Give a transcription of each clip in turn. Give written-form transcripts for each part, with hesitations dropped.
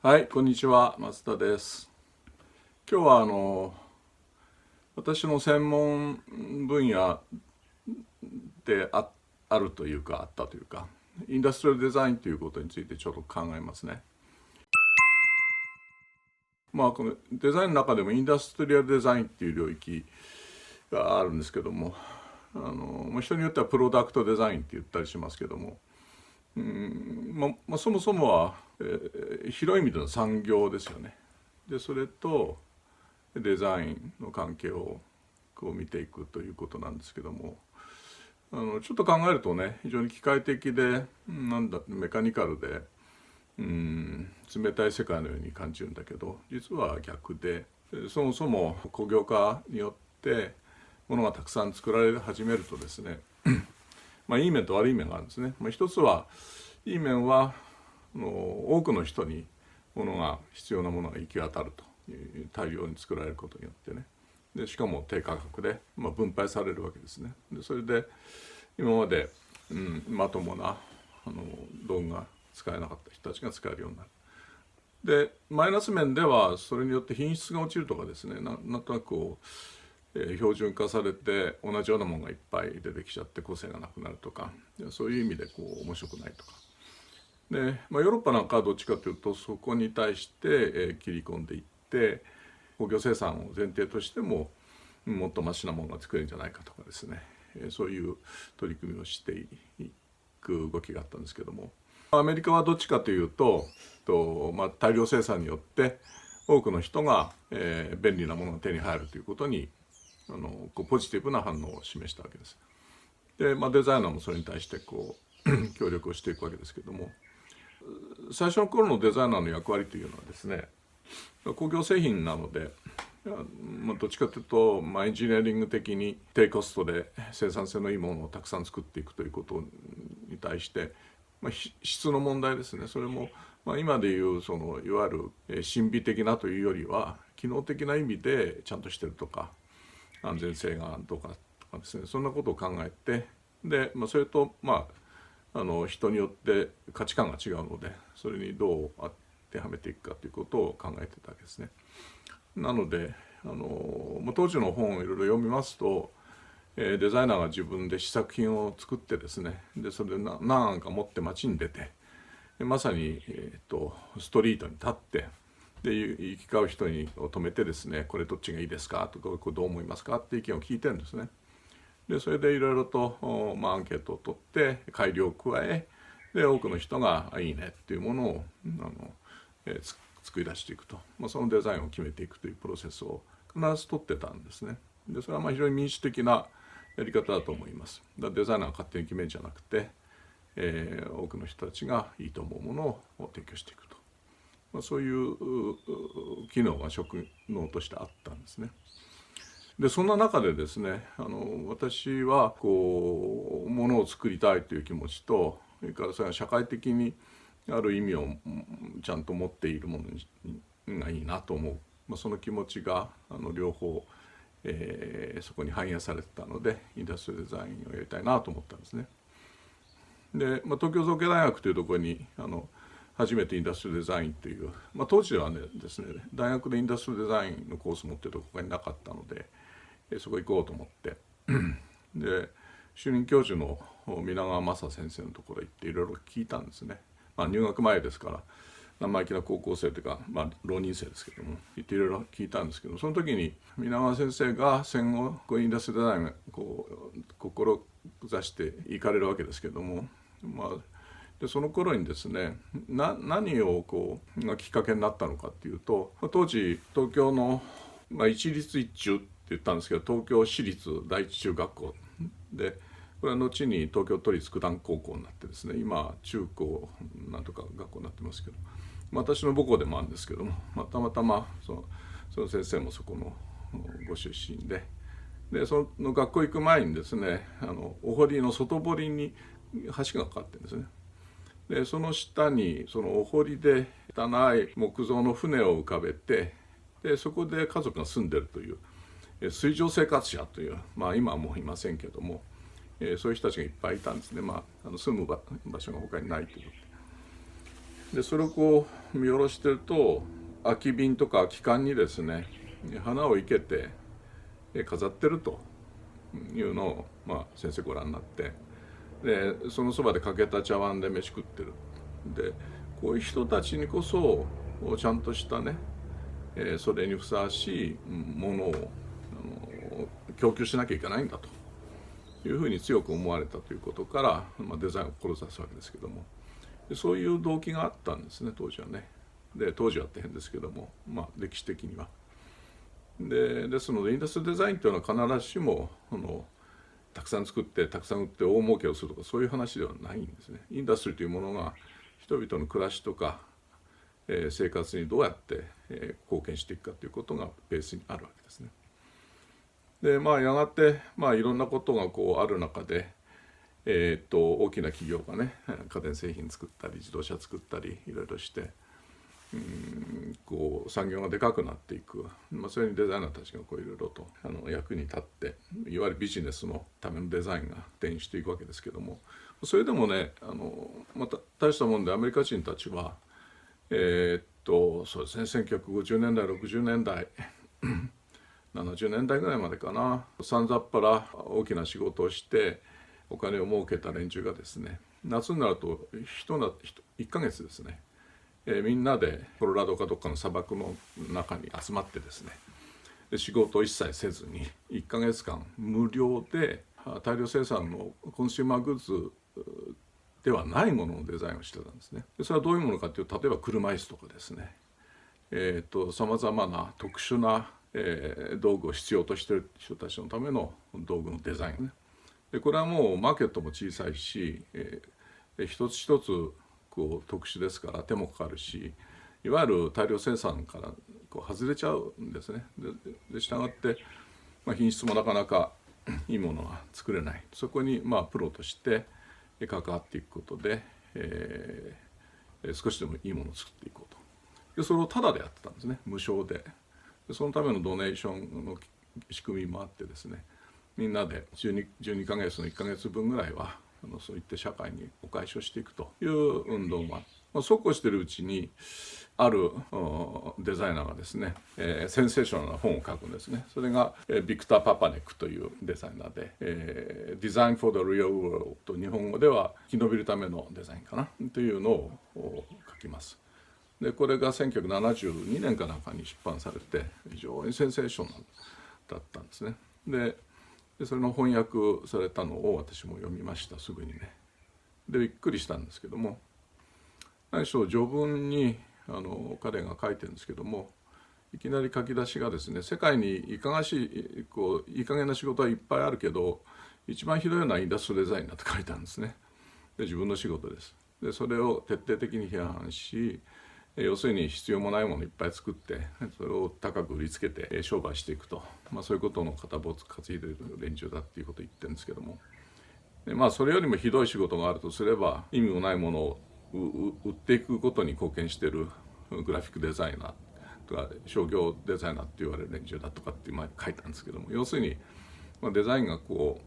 はい、こんにちは、松田です。今日は私の専門分野であるというか、あったというか、インダストリアルデザインということについてちょっと考えますね。このデザインの中でもインダストリアルデザインっていう領域があるんですけども、人によってはプロダクトデザインって言ったりしますけども、そもそもは、広い意味での産業ですよね。でそれとデザインの関係をこう見ていくということなんですけども、ちょっと考えるとね、非常に機械的でメカニカルで冷たい世界のように感じるんだけど、実は逆で、そもそも工業化によって物がたくさん作られ始めるとですねいい面と悪い面があるんですね。一つはいい面は多くの人に必要なものが行き渡るという大量に作られることによってね、でしかも低価格で、分配されるわけですね。でそれで今まで、まともな道具が使えなかった人たちが使えるようになる。でマイナス面ではそれによって品質が落ちるとかですね、なんとなく標準化されて同じようなものがいっぱい出てきちゃって個性がなくなるとか、そういう意味で面白くないとかで、ヨーロッパなんかはどっちかというとそこに対して、切り込んでいって工業生産を前提としてももっとマシなものが作れるんじゃないかとかですね、そういう取り組みをしていく動きがあったんですけども、アメリカはどっちかというと大量生産によって多くの人が、便利なものが手に入るということにポジティブな反応を示したわけです。で、デザイナーもそれに対して協力をしていくわけですけども、最初の頃のデザイナーの役割というのはですね、工業製品なので、どっちかというと、エンジニアリング的に低コストで生産性のいいものをたくさん作っていくということに対して、質の問題ですね。それも、今でいういわゆる神秘的なというよりは機能的な意味でちゃんとしてるとか、安全性がどうかとかですね、そんなことを考えて、で、それと人によって価値観が違うので、それにどう当てはめていくかということを考えてたわけですね。なので当時の本をいろいろ読みますと、デザイナーが自分で試作品を作ってですね、でそれで何か持って街に出て、まさに、ストリートに立って、で行き交う人を止めてですね、これどっちがいいですかとか、これどう思いますかって意見を聞いてるんですね。でそれでいろいろと、アンケートを取って改良を加え、で多くの人がいいねっていうものを作り出していくと、そのデザインを決めていくというプロセスを必ず取ってたんですね。でそれは非常に民主的なやり方だと思います。デザイナーが勝手に決めるんじゃなくて、多くの人たちがいいと思うものを提供していくと、そういう機能が職能としてあったんですね。でそんな中でですね、私はものを作りたいという気持ちと、それからそれが社会的にある意味をちゃんと持っているものがいいなと思う、その気持ちが両方、そこに反映されてたので、インダストリーデザインをやりたいなと思ったんですね。で、東京造形大学というところに初めてインダストリーデザインという、当時ではですね、大学でインダストリーデザインのコースを持っているところになかったので、そこ行こうと思ってで主任教授の皆川正先生のところへ行っていろいろ聞いたんですね。入学前ですから生意気な高校生というか、浪人生ですけども行っていろいろ聞いたんですけど、その時に皆川先生が戦後インダストリーデザインを志して行かれるわけですけども、でその頃にですね、何をがきっかけになったのかっていうと、当時東京の、一律一中って言ったんですけど、東京私立第一中学校で、これは後に東京都立九段高校になってですね、今中高なんとか学校になってますけど、私の母校でもあるんですけども、たまたまその先生もそこのご出身で、その学校行く前にですね、お堀の外堀に橋がかかってるんですね。でその下にそのお堀で汚い木造の船を浮かべて、でそこで家族が住んでるという水上生活者という、今はもういませんけども、そういう人たちがいっぱいいたんですね。住む場所が他にないということでそれをこう見下ろしてると、空き瓶とか空き缶にですね花を生けて飾ってるというのを、先生ご覧になって、でそのそばでかけた茶碗で飯食ってる。でこういう人たちにこそちゃんとしたね、それにふさわしいものを供給しなきゃいけないんだというふうに強く思われたということから、デザインを志すわけですけども、そういう動機があったんですね、当時はね。で当時はって変ですけども、歴史的には。ですのでインダストリーデザインというのは必ずしもたくさん作ってたくさん売って大儲けをするとかそういう話ではないんですね。インダストリーというものが人々の暮らしとか、生活にどうやって、貢献していくかということがベースにあるわけですね。でやがて、いろんなことがこうある中で、大きな企業がね家電製品作ったり自動車作ったりいろいろしてこう産業がでかくなっていく、それにデザイナーたちがこういろいろと役に立って、いわゆるビジネスのためのデザインが転移していくわけですけども、それでもねまた大したもんでアメリカ人たちはそうですね、1950年代60年代70年代ぐらいまでかな、さんざっぱら大きな仕事をしてお金を儲けた連中がですね、夏になると1ヶ月ですね、みんなでコロラドかどっかの砂漠の中に集まってですね、で仕事を一切せずに1ヶ月間無料で大量生産のコンシューマーグッズではないもののデザインをしてたんですね。でそれはどういうものかというと、例えば車椅子とかですね、さまざまな特殊な、道具を必要としている人たちのための道具のデザインね。でこれはもうマーケットも小さいし、一つ一つこう特殊ですから手もかかるし、いわゆる大量生産からこう外れちゃうんですね。で従って、品質もなかなかいいものが作れない。そこにプロとして関わっていくことで、少しでもいいものを作っていこうと。でそれをタダでやってたんですね、無償で。そのためのドネーションの仕組みもあってですね、みんなで12ヶ月の1ヶ月分ぐらいはそういった社会にお返しをしていくという運動もあって、そうこうしているうちにあるデザイナーがですね、センセーショナルな本を書くんですね。それがビクター・パパネックというデザイナーで、Design for the Real World と日本語では生き延びるためのデザインかなというのを書きます。でこれが1972年かなんかに出版されて非常にセンセーショナルだったんですね。でそれの翻訳されたのを私も読みました、すぐにね。でびっくりしたんですけども、何しろ序文に彼が書いてるんですけども、いきなり書き出しがですね、世界にいかがしいいい加減な仕事はいっぱいあるけど一番ひどいのはインダストリーデザインだと書いてあるんですね。で自分の仕事です。でそれを徹底的に批判し、要するに必要もないものをいっぱい作ってそれを高く売りつけて商売していくと、そういうことの片棒を担いでいる連中だっていうことを言ってるんですけども、でそれよりもひどい仕事があるとすれば、意味もないものを売っていくことに貢献しているグラフィックデザイナーとか商業デザイナーって言われる連中だとかって書いたんですけども、要するに、デザインがこ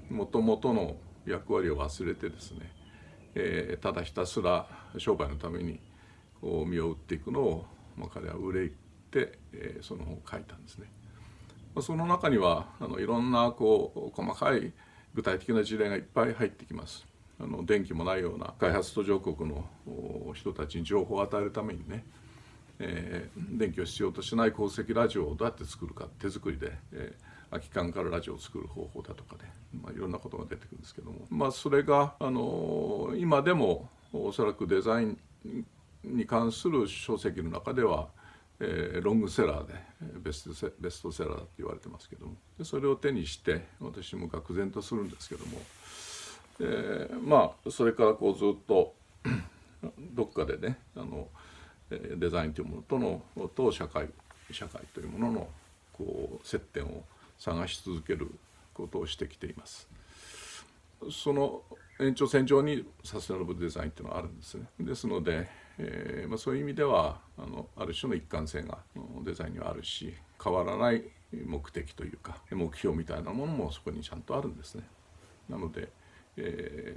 う元々の役割を忘れてですね、ただひたすら商売のためにこう身を売っていくのを、彼は憂いて、その本を書いたんですね。その中にはいろんなこう細かい具体的な事例がいっぱい入ってきます。電気もないような開発途上国の人たちに情報を与えるためにね、電気を必要としない鉱石ラジオをどうやって作るか、手作りで、空き缶からラジオを作る方法だとかで、いろんなことが出てくるんですけども、それが今でもおそらくデザインに関する書籍の中では、ロングセラーでベストセラーだって言われてますけども、でそれを手にして私も愕然とするんですけども、それからこうずっとどっかでねデザインというものと社会というもののこう接点を探し続けることをしてきています。その延長線上にサステナブルデザインというのはあるんですね。ですので、そういう意味ではある種の一貫性がデザインにはあるし、変わらない目的というか目標みたいなものもそこにちゃんとあるんですね。なので、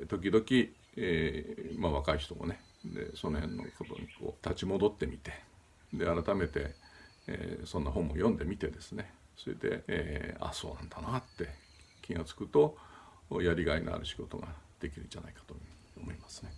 時々、若い人もねでその辺のことにこう立ち戻ってみて、で改めて、そんな本も読んでみてですね、それで、あそうなんだなって気がつくとやりがいのある仕事ができるんじゃないかと思いますね。